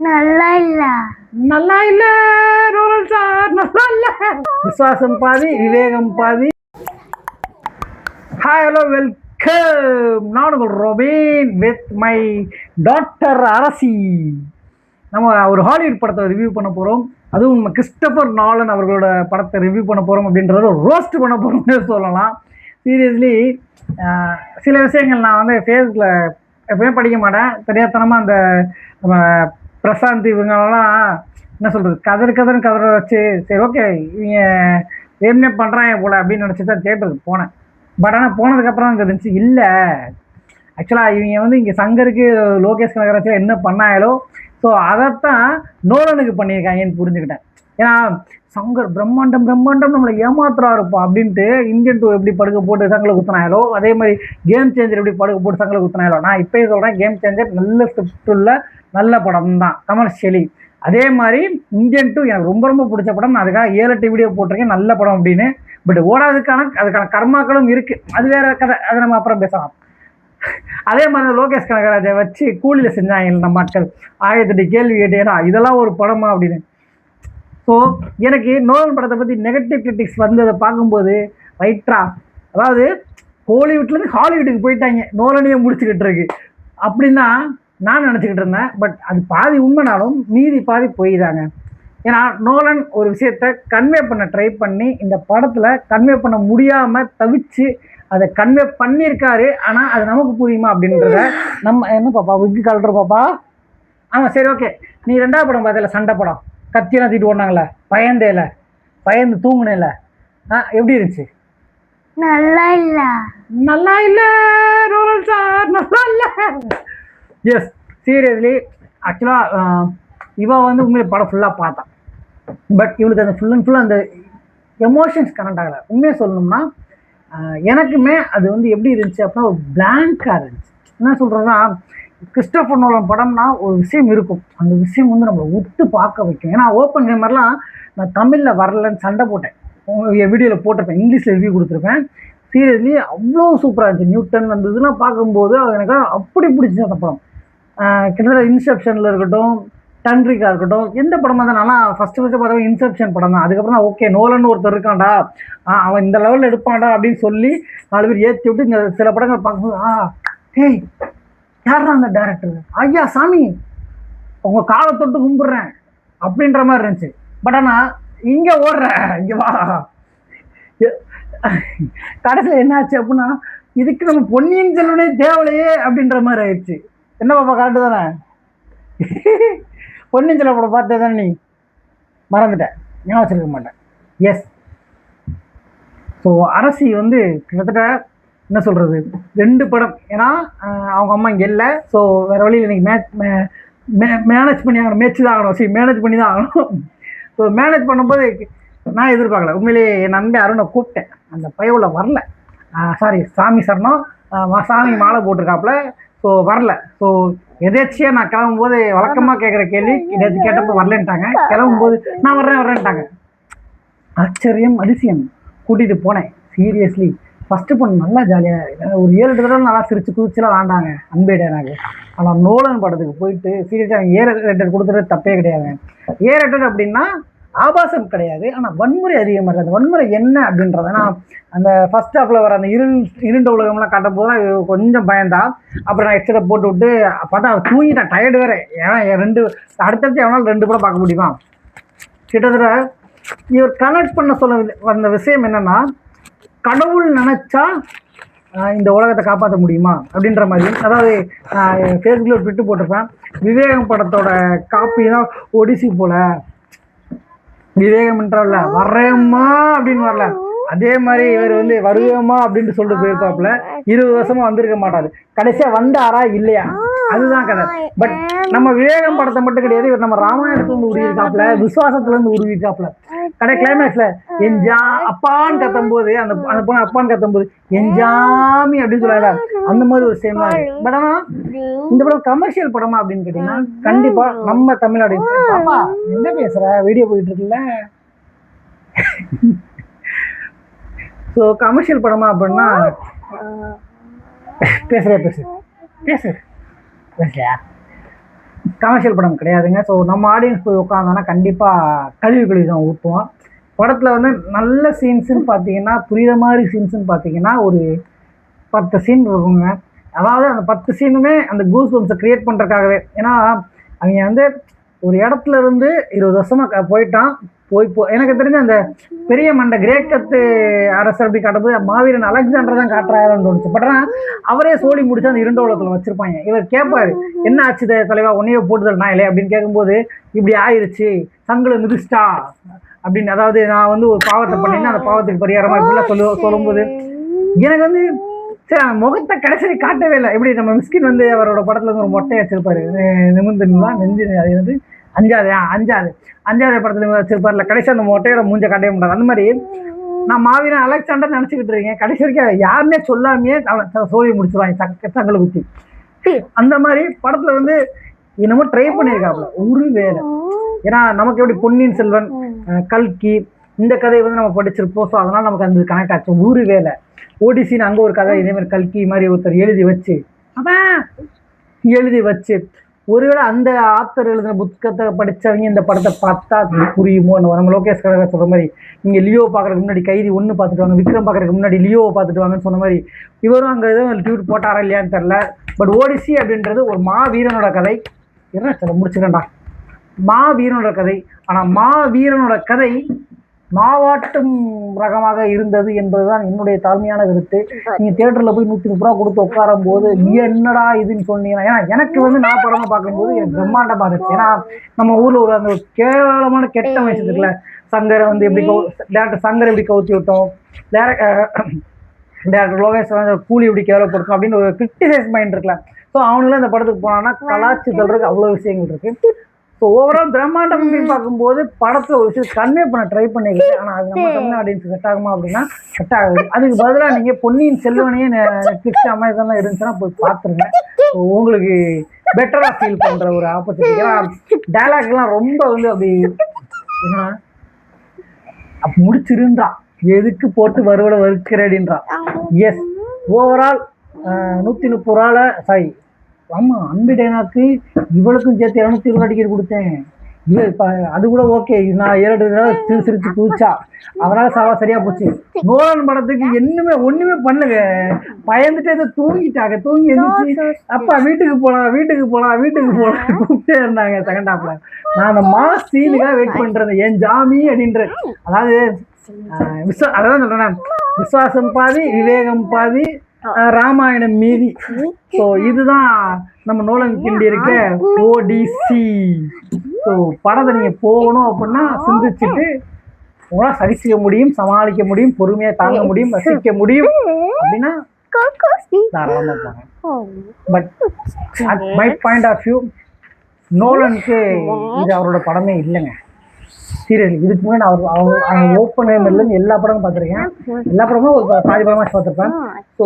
நல்லா இல்ல. நல்லா இல்ல ரோலன் சார், நல்லா இல்ல. விசுவாசம் பாதி, விவேகம் பாதி. Hi, hello, welcome. நான் உங்கள் ரொபின் வித் மை டாக்டர் அரசி. நம்ம ஒரு ஹாலிவுட் படத்தை ரிவ்யூ பண்ண போகிறோம். அதுவும் நம்ம கிறிஸ்டபர் நாலன் அவர்களோட படத்தை ரிவ்யூ பண்ண போகிறோம் அப்படின்றத ரோஸ்ட் பண்ண போகிறோம்னு சொல்லலாம். சீரியஸ்லி சில விஷயங்கள் நான் வந்து ஃபேஸ்புக்கில் எப்பவுமே படிக்க மாட்டேன். தெரியாதனமாக அந்த நம்ம பிரசாந்த் இவங்களெல்லாம் என்ன சொல்கிறது, கதறுன்னு கதற வச்சு சரி ஓகே இவங்க வேணுமே பண்ணுறாங்க போல் அப்படின்னு நினச்சி தான் தேட்டருக்கு போனேன். பட் ஆனால் போனதுக்கப்புறம் தான் தெரிஞ்சு இல்லை, ஆக்சுவலாக இவங்க வந்து இங்கே சங்கருக்கு லோகேஷ் கனகராஜ் என்ன பண்ணாங்களோ ஸோ அதைத்தான் நோலனுக்கு பண்ணியிருக்காங்கன்னு புரிஞ்சுக்கிட்டேன். ஏன்னா சங்கர் பிரம்மாண்டம் நம்மளை ஏமாத்துறாருப்பா அப்படின்ட்டு இந்தியன் 2 எப்படி படுக்க போட்டு சங்கலை குத்தினாங்களோ அதே மாதிரி கேம் சேஞ்சர் எப்படி படுக்க போட்டு சங்கலை குத்தினாங்களோ. நான் இப்போயே சொல்கிறேன், கேம் சேஞ்சர் நல்ல ஸ்கிரிப்ட் உள்ள நல்ல படம் தான் கமர்ஷியலி. அதே மாதிரி இந்தியன் 2 எனக்கு ரொம்ப பிடிச்ச படம். நான் அதுக்காக 7-8 வீடியோ போட்டிருக்கேன் நல்ல படம் அப்படின்னு. பட் அதுக்கான கர்மாக்களும் இருக்குது, அது வேற கதை, அதை நம்ம அப்புறம் பேசலாம். அதே மாதிரி லோகேஷ் கனகராஜை வச்சு கூலியில் செஞ்சாங்க நம்ம மக்கள் 1008 கேள்வி கேட்டேன்னா இதெல்லாம் ஒரு படமா அப்படின்னு. ஸோ எனக்கு நோலன் படத்தை பற்றி நெகட்டிவ் கிரிட்டிக்ஸ் வந்ததை பார்க்கும்போது ரைட்டா, அதாவது ஹாலிவுட்லேருந்து ஹாலிவுட்டுக்கு போயிட்டாங்க நோலனையே முடிச்சுக்கிட்டு இருக்கு அப்படின்னா நான் நினச்சிக்கிட்டு இருந்தேன். பட் அது பாதி உண்மைனாலும் மீதி பாதி போய்தாங்க. ஏன்னா நோலன் ஒரு விஷயத்த கன்வே பண்ண ட்ரை பண்ணி இந்த படத்தில் கன்வே பண்ண முடியாமல் தவிச்சு அதை கன்வே பண்ணியிருக்காரு. ஆனால் அது நமக்கு புரியுமா அப்படின்றத நம்ம என்ன பாப்பா விக்கு கலட்டுற பாப்பா. ஆமாம் சரி ஓகே, நீ 2வது படம் பார்த்தல சண்டை படம், கத்தியெல்லாம் தூக்கிட்டு ஓடினாங்களே, பயந்து தூங்குனேல, எப்படி இருந்துச்சு? நல்லா இல்ல ரோலன் சார், நல்லா இல்ல. எஸ், சீரியஸ்லி ஆக்சுவலாக இவன் வந்து உண்மையிலே படம் ஃபுல்லாக பார்த்தான். பட் இவளுக்கு அந்த ஃபுல் அண்ட் ஃபுல்லாக அந்த எமோஷன்ஸ் கனெக்ட் ஆகலை. உண்மையாக சொல்லணும்னா எனக்குமே அது வந்து எப்படி இருந்துச்சு அப்படின்னா ஒரு பிளாங்காக இருந்துச்சு. என்ன சொல்கிறேன்னா, கிறிஸ்டோபர் நோலன் படம்னா ஒரு விஷயம் இருக்கும், அந்த விஷயம் வந்து நம்மளை ஒத்து பார்க்க வைக்கும். ஏன்னா ஓப்பன் கேமர்லாம் நான் தமிழில் வரலன்னு சண்டை போட்டேன், வீடியோவில் போட்டிருப்பேன், இங்கிலீஷில் ரிவ்யூ கொடுத்துருப்பேன். சீரியஸ்லி அவ்வளோ சூப்பராக இருந்துச்சு. நியூட்டன் அந்த இதெல்லாம் பார்க்கும்போது எனக்கு அப்படி பிடிச்சி அந்த படம். கிட்டத்தட்ட இன்செப்ஷனில் இருக்கட்டும், டன்ரிக்காக இருக்கட்டும், எந்த படமாக தான் நல்லா ஃபஸ்ட்டு பார்த்தா இன்செப்ஷன் படம் தான். அதுக்கப்புறம் தான் ஓகே நோலன் ஒருத்தர் இருக்கான்டா, அவன் இந்த லெவலில் எடுப்பான்டா அப்படின்னு சொல்லி 4 பேர் ஏற்றி விட்டு இந்த சில படங்கள் பார்க்கும்போது ஏய் யாரா அந்த டேரக்டர், ஐயா சாமி உங்கள் காலை தொட்டு கும்பிட்றேன் அப்படின்ற மாதிரி இருந்துச்சு. பட் ஆனால் இங்கே ஓடுறேன், இங்கே வா. கடைசியில் என்ன ஆச்சு அப்படின்னா இதுக்கு நம்ம பொன்னியின் செல்வனே தேவலையே அப்படின்ற மாதிரி ஆயிடுச்சு. என்ன பாப்பா கரெக்டு தானே? பொன்னியின் செல்வன் படம் பார்த்தே தானே நீ? மறந்துட்டேன், ஞாபகம் வச்சிருக்க மாட்டேன். எஸ், ஸோ அரசி வந்து கிட்டத்தட்ட என்ன சொல்கிறது 2 படம். ஏன்னா அவங்க அம்மா இங்கே இல்லை, ஸோ வேறு வழியில் இன்றைக்கி மேனேஜ் பண்ணி ஆகணும், மேட்ச் தான் ஆகணும், மேனேஜ் பண்ணி தான் ஆகணும். ஸோ மேனேஜ் பண்ணும்போது நான் எதிர்பார்க்கல. உண்மையிலேயே என் நண்பன் அருணை கூப்பிட்டேன், அந்த பயவுல வரல. சாமி சரணம், சாமி மாலை போட்டிருக்காப்புல, ஸோ வரல. ஸோ எதேச்சியாக நான் கிளம்பும்போது வழக்கமாக கேட்குற கேள்வி நேற்று கேட்டப்போ வரலன்ட்டாங்க, கிளம்பும்போது நான் வரேன்ட்டாங்க. ஆச்சரியம் அதிசயம் கூட்டிகிட்டு போனேன். சீரியஸ்லி ஃபஸ்ட்டு பொண்ணு நல்லா ஜாலியாக ஒரு 7-8 தடவை நல்லா சிரிச்சு குதிச்சுலாம் ஆண்டாங்க அன்பேடே எனக்கு. ஆனால் நோலன் படத்துக்கு போயிட்டு சீரியஸாக ஏ-ரேட்டட் கொடுத்துறது தப்பே கிடையாது. ஏ-ரேட்டட் அப்படின்னா ஆபாசம் கிடையாது, ஆனால் வன்முறை அதிகமாக இருக்குது. அந்த வன்முறை என்ன அப்படின்றத நான் அந்த ஃபஸ்ட் ஹாஃபில் வர அந்த இருண்ட உலகம்லாம் காட்டும் போது தான் கொஞ்சம் பயந்தா. அப்புறம் நான் எக்ஸ்ட்ரா போட்டு விட்டு பார்த்தா அவன் தூங்கிட்டான், டயர்டு வேறு. ஏன்னா அடுத்தடுத்து எவனாலும் 2 படம் பார்க்க முடியுமா? கிட்டத்தட்ட இவர் கனெக்ட் பண்ண வந்த விஷயம் என்னென்னா, கடவுள் நினச்சா இந்த உலகத்தை காப்பாற்ற முடியுமா அப்படின்ற மாதிரி. அதாவது நான் ஃபேஸ்புக்கில் ஒரு ட்விட்டு போட்டிருப்பேன், விவேகம் படத்தோட காப்பி தான் ஒடிசி போல். விவேகம் என்றால வர்றேம்மா அப்படின்னு வரல, அதே மாதிரி இவர் வந்து வருவேம்மா அப்படின்ட்டு சொல்லிட்டு போயிருப்பாப்புல. 20 வருஷமா வந்திருக்க மாட்டாரு, கடைசியாக வந்தாரா இல்லையா அதுதான் கதை. பட் நம்ம விவேகம் படத்தை மட்டும் கிடையாது, இவர் நம்ம ராமாயணத்துலேருந்து உருவிருக்காப்புல, விசுவாசத்துலேருந்து உருவிருக்காப்புல. கடை கிளைமேக்ஸ்ல என்ஜா அப்பான்னு கத்தும்போது அந்த பொண்ணு அப்பான்னு கத்தும்போது என்ஜாமி அப்படின்னு சொல்லல, அந்த மாதிரி ஒரு சேம் தான். பட் ஆனால் இந்த படம் கமர்ஷியல் படமா அப்படின்னு கேட்டீங்கன்னா கண்டிப்பா நம்ம தமிழ்நாடு. பாப்பா என்ன பேசுற, வீடியோ போயிட்டு இருக்குல்ல. ஸோ கமர்ஷியல் படமா அப்படின்னா பேசுறியா பேசு பேசு பேசலையா? கமர்ஷியல் படம் கிடையாதுங்க. ஸோ நம்ம ஆடியன்ஸ் போய் உட்காந்தோன்னா கண்டிப்பாக கழுவி தான் ஊற்றுவோம். படத்தில் வந்து நல்ல சீன்ஸுன்னு பார்த்தீங்கன்னா, புரியுற மாதிரி சீன்ஸுன்னு பார்த்தீங்கன்னா, ஒரு 10 சீன் இருக்குங்க. அதாவது அந்த 10 சீனுமே அந்த கூஸ் பம்ப்ஸை கிரியேட் பண்ணுறதுக்காகவே. ஏன்னா அவங்க வந்து ஒரு இடத்துல இருந்து 20 வருஷமாக போயிட்டான். எனக்கு தெரிஞ்ச அந்த பெரிய மண்டை கிரேக்கத்து அரசர் அப்படி காட்டும்போது மாவீரன் அலெக்சாண்டர் தான் காட்டுறாருன்னு தோணுச்சு. பட் ஆனால் அவரே சோழி முடிச்சு அந்த இருண்ட உலகத்தில் வச்சிருப்பாங்க. இவர் கேட்பாரு, என்ன ஆச்சு தலைவா உன்னையே போட்டுதல் நான் இல்லை அப்படின்னு கேட்கும்போது, இப்படி ஆயிடுச்சு சங்குல மிதிச்சிட்டா அப்படின்னு. அதாவது நான் வந்து ஒரு பாவத்தை பண்ணினா அந்த பாவத்துக்கு பரிகாரமா இப்படிலாம் சொல்லும்போது எனக்கு வந்து சரி முகத்தை கடைசி காட்டவே இல்லை. எப்படி நம்ம மிஸ்கின் வந்து அவரோட படத்துல வந்து ஒரு மொட்டையை வச்சிருப்பாரு, நிமிர்ந்துலாம் நெஞ்சு, அது வந்து அஞ்சாவது படத்துல வச்சிருப்பாருல, கடைசி அந்த மொட்டையோட மூஞ்ச காட்டவே முடியாது. அந்த மாதிரி நான் மாவீரன் அலெக்சாண்டர் நினைச்சுக்கிட்டு இருக்கேன். கடைசி வரைக்கும் யாருமே சொல்லாமையே சோழியை முடிச்சிருவாங்க சங்கலை குத்தி. அந்த மாதிரி படத்துல வந்து என்னமோ ட்ரை பண்ணியிருக்காப்புல ஒரு வேலை. ஏன்னா நமக்கு எப்படி பொன்னியின் செல்வன், கல்கி இந்த கதையை வந்து நம்ம படிச்சிருப்போம். ஸோ அதனால நமக்கு அந்த கனெக்ட் ஆச்சு. ஒரு வேலை ஓடிசின்னு அங்கே ஒரு கதை இதே மாதிரி கல்கி மாதிரி ஒருத்தர் எழுதி வச்சு ஒருவேளை அந்த ஆத்தர் எழுதின புத்தகத்தை படித்தவங்க இந்த படத்தை பார்த்தா புரியுமோ. நம்ம லோகேஷ் கனகராஜ் சொல்கிற மாதிரி நீங்கள் லியோ பார்க்குறதுக்கு முன்னாடி கைதி 1 பார்த்துட்டு வாங்க, விக்ரம் பார்க்குறதுக்கு முன்னாடி லியோவை பார்த்துட்டு வாங்கன்னு சொன்ன மாதிரி இவரும் அங்கே எதுவும் டியூட் போட்டாரா இல்லையான்னு தெரில. பட் ஓடிசி அப்படின்றது ஒரு மாவீரனோட கதை. என்ன சொல்ல முடிச்சுக்கண்டா, மாவீரனோட கதை. ஆனால் மாவீரனோட கதை மாவாட்டும் ரகமாக இருந்தது என்பதுதான் என்னுடைய தாழ்மையான கருத்து. நீங்க தியேட்டர்ல போய் 130 ரூபா கொடுத்து உட்காரும் போது என்னடா இதுன்னு சொன்னீங்கன்னா, ஏன்னா எனக்கு வந்து நான் படமா பார்க்கும்போது எனக்கு பிரம்மாண்டமா இருந்துச்சு. ஏன்னா நம்ம ஊர்ல ஒரு அந்த கேவலமான கெட்ட வயசு இருக்குல்ல, சங்கரை வந்து எப்படி டேரக்டர் சங்கரை எப்படி கவுத்தி விட்டோம், டேரக்டர் லோகேஷ் கூலி எப்படி கேவலப்படுத்தும் அப்படின்னு ஒரு கிரிட்டிசைஸ் மைண்ட் இருக்குல்ல. ஸோ அவனுங்களும் இந்த படத்துக்கு போனான்னா கலாச்சி தள்ளுறதுக்கு அவ்வளோ விஷயங்கள் இருக்கு. ஸோ ஓவரால் பிரம்மாண்டம் அப்படின்னு பார்க்கும்போது படத்தில் ஒரு விஷயம் கன்வே பண்ண ட்ரை பண்ணிருக்கு. ஆனால் அது நம்ம தமிழ் ஆடியன்ஸ் செட் ஆகுமா அப்படின்னா செட் ஆகுது. அதுக்கு பதிலாக நீங்கள் பொன்னியின் செல்வனையே நெட்ஃப்ளிக்ஸ் அமேசான்லாம் இருந்துச்சுன்னா போய் பார்த்துருங்க. ஸோ உங்களுக்கு பெட்டராக ஃபீல் பண்ணுற ஒரு ஆப்பர்ச்சுனிட்டி. ஏன்னா டைலாக்லாம் ரொம்ப வந்து அப்படி ஏன்னா அப்படி முடிச்சிருந்தா எதுக்கு போட்டு வருவலை வறுக்கிறேடின்றா. எஸ் ஓவரால் 130 ரூபால சாரி ஆமாம் அன்பு டைனாக்கு இவளுக்கும் சேர்த்து 220 டிக்கெட் கொடுத்தேன். இப்போ அது கூட ஓகே, நான் 7 தடவை சிரிச்சு குதிச்சா அதனால சரியா போச்சு. நோலன் படத்துக்கு ஒண்ணுமே பண்ணல, பயந்துட்டு ஏதோ தூங்கி எழுந்துச்சு அப்பா வீட்டுக்கு போலாம் கூப்பிட்டே இருந்தாங்க. செகண்ட் ஹாஃப்ல நான் அந்த மாஸ் சீனுக்காக வெயிட் பண்றேன். என் ஜாமி அப்படின்ற, அதாவது அதான் சொல்றேன், விசுவாசம் பாதி விவேகம் பாதி ராமாயணம் மீதி. ஸோ இதுதான் நம்ம நோலன் கிண்டி இருக்க ஓடிசி. ஸோ படத்தை நீங்கள் போகணும் அப்படின்னா சிந்திச்சுட்டு உங்களால் சரிசிக்க முடியும், சமாளிக்க முடியும், பொறுமையாக தாங்க முடியும், ரசிக்க முடியும் அப்படின்னா தாராளமாக போங்க. But at my point of view நோலனுக்கு இது அவரோட படமே இல்லைங்க. சீரியஸ்லி இதுக்கு முன்னாடி அவங்க ஓப்பன் இருந்து எல்லா படமும் பார்த்துருக்கேன். எல்லா படமும் ஒரு பாதி படமாக பார்த்துருப்பேன். ஸோ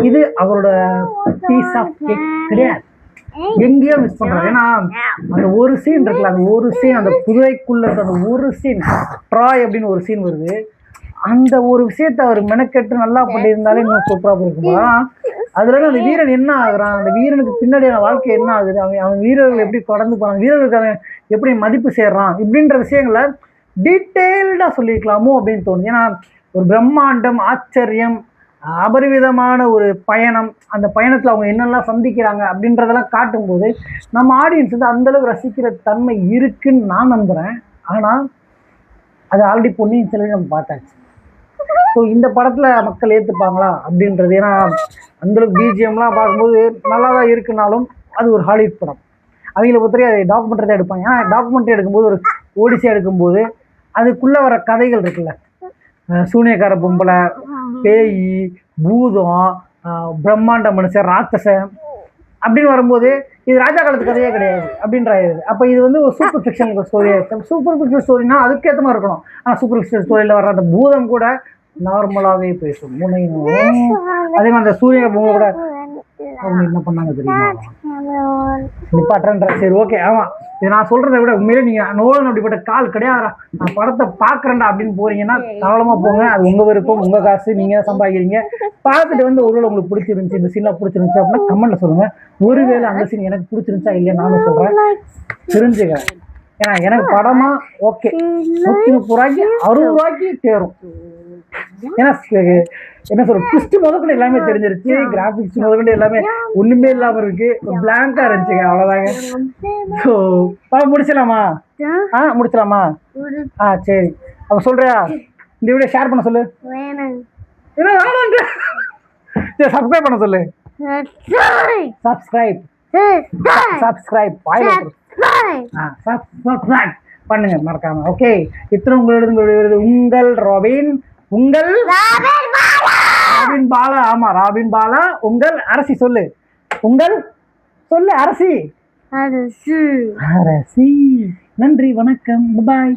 இது அவரோட பீஸ் ஆஃப் கேக் கிடையாது, எங்கேயோ மிஸ் பண்ணுறாரு. ஏன்னா அந்த ஒரு சீன் இருக்குல்ல, அந்த ஒரு சீன் அந்த குதிரைக்குள்ள இருக்க அந்த ஒரு சீன் ட்ராய் அப்படின்னு ஒரு சீன் வருது. அந்த ஒரு விஷயத்த அவர் மெனக்கெட்டு நல்லா பண்ணியிருந்தாலே இன்னும் சூப்பராக இருக்குமா. அதுல அந்த வீரன் என்ன ஆகுறான், அந்த வீரனுக்கு பின்னாடியான வாழ்க்கை என்ன ஆகுது, அவன் வீரர்கள் எப்படி கடந்து போறான், வீரர்களுக்கான எப்படி மதிப்பு சேர்றான், இப்படின்ற விஷயங்களை டீட்டெயில்டாக சொல்லியிருக்கலாமோ அப்படின்னு தோணுது. ஏன்னா ஒரு பிரம்மாண்டம், ஆச்சரியம், அபரிவிதமான ஒரு பயணம், அந்த பயணத்தில் அவங்க என்னெல்லாம் சந்திக்கிறாங்க அப்படின்றதெல்லாம் காட்டும்போது நம்ம ஆடியன்ஸ் வந்து அந்தளவுக்கு ரசிக்கிற தன்மை இருக்குன்னு நான் நம்புகிறேன். ஆனால் அது ஆல்ரெடி பொன்னியின் செல்வன் நம்ம பார்த்தாச்சு. ஸோ இந்த படத்தில் மக்கள் ஏற்றுப்பாங்களா அப்படின்றது, ஏன்னா அந்தளவுக்கு பிஜிஎம்லாம் பார்க்கும்போது நல்லா தான் இருக்குனாலும் அது ஒரு ஹாலிவுட் படம். அவங்கள பொறுத்தவரை அது டாக்குமெண்ட்ரி தான் எடுப்பாங்க. ஏன்னா டாக்குமெண்ட்ரி எடுக்கும்போது ஒரு ஓடிசி எடுக்கும்போது அதுக்குள்ளே வர கதைகள் இருக்குல்ல, சூனியக்கார பொம்பளை, பேய், பூதம், பிரம்மாண்ட மனுஷன், ராட்சசன் அப்படின்னு வரும்போது இது ராஜா காலத்து கதையே கிடையாது அப்படின்றாரு. அப்போ இது வந்து ஒரு சூப்பர் ஃபிக்ஷன் ஸ்டோரியாக, சூப்பர் ஃபிக்ஷன் ஸ்டோரினா அதுக்கேற்ற மாதிரி இருக்கணும். ஆனால் சூப்பர் ஃபிக்ஷன் ஸ்டோரியில் வர்ற அந்த பூதம் கூட நார்மலாகவே பேசும், முனையும். அதே மாதிரி அந்த சூரிய பொங்கல் கூட அவங்க என்ன பண்ணாங்க தெரியுமா? நிப்பாட்டுறேன்ற. சரி ஓகே. ஆமாம், இது நான் சொல்கிறத விட உண்மையிலே நீங்கள் நோலன் அப்படிப்பட்ட கால் கிடையாதுடா, நான் படத்தை பார்க்குறேன்டா அப்படின்னு போகிறீங்கன்னா தாராளமாக போங்க. அது உங்கள் விருப்பம், உங்கள் காசு, நீங்கள் தான் சம்பாதிக்கிறீங்க. பார்த்துட்டு வந்து ஒருவேளை உங்களுக்கு பிடிச்சிருந்துச்சி, இந்த சீன்லாம் பிடிச்சிருந்துச்சி அப்படின்னா கமெண்ட்டில் சொல்லுங்கள். ஒருவேளை அந்த சீன் எனக்கு பிடிச்சிருந்துச்சா இல்லையா நானும் சொல்கிறேன், தெரிஞ்சுக்கிறேன். ஏன்னா எனக்கு படமா ஓகே 130 ரூபாய்க்கு 60 ரூபாய்க்கு தேரும். ஏன்னா என்ன சொல்ற, ட்விஸ்ட் முதற்கொண்டு எல்லாமே தெரிஞ்சிருச்சு, கிராஃபிக்ஸ் முதற்கொண்டு எல்லாமே ஒண்ணுமே இல்லாம இருக்கு, பிளாங்கா இருந்துச்சுங்க, அவ்வளவுதாங்க. ஸோ முடிச்சலாமா? முடிச்சலாமா? சரி. அப்ப சொல்றியா இந்த வீடியோ ஷேர் பண்ண சொல்லு. சரி சப்ஸ்கிரைப் பண்ண சொல்லு. சப்ஸ்கிரைப் சப்ஸ்கிரைப் பண்ணுங்க மறக்காம. ஓகே, இத்தனை உங்களோட உங்கள் ராபின், உங்கள் ராபின் பாலா. ஆமா, ராபின் பாலா. உங்கள் அரசி சொல்லு, உங்கள் சொல்லு அரசி. அரசி. நன்றி, வணக்கம், பாய்.